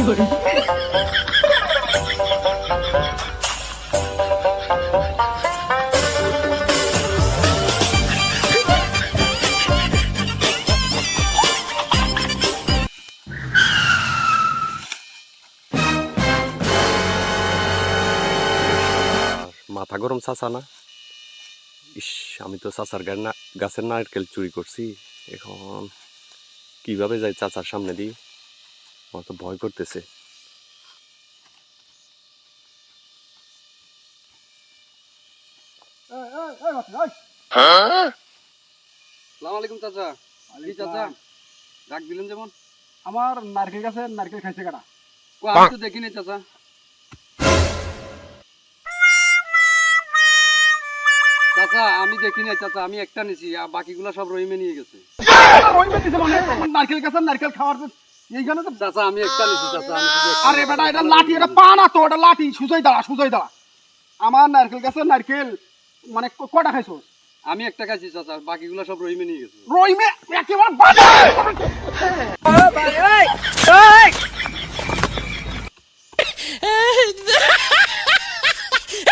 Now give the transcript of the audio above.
মাথা গরম চাচা না। ইস, আমি তো চাচার গাছের নারকেল চুরি করছি। এখন কিভাবে যাই চাচার সামনে দিই? আমার তো ভয় করতেছে। সালাম আলাইকুম চাচা। কি চাচা ডাক দিলেন যেমন? আমার নারকেল গাছে নারকেল খাইছে কাটা। আমি তো দেখিনি চাচা। চাচা আমি দেখিনি চাচা, আমি একটা নিছি আর বাকিগুলা সব রহিমে নিয়ে গেছে। নারকেল গাছের নারকেল খাওয়ার এইখানে তো চাচা আমি একটা নিছি চাচা। আরে বেটা এটা লাঠি, এটা পা না তো, এটা লাঠি। সুজাই দাঁড়া, সুজাই দাঁড়া। আমার নারকেল গাছের নারকেল মানে কটা খাইছো? আমি একটা খাইছি চাচা, বাকিগুলা সব রহিমে নিয়ে গেছে। রইমে একেবারে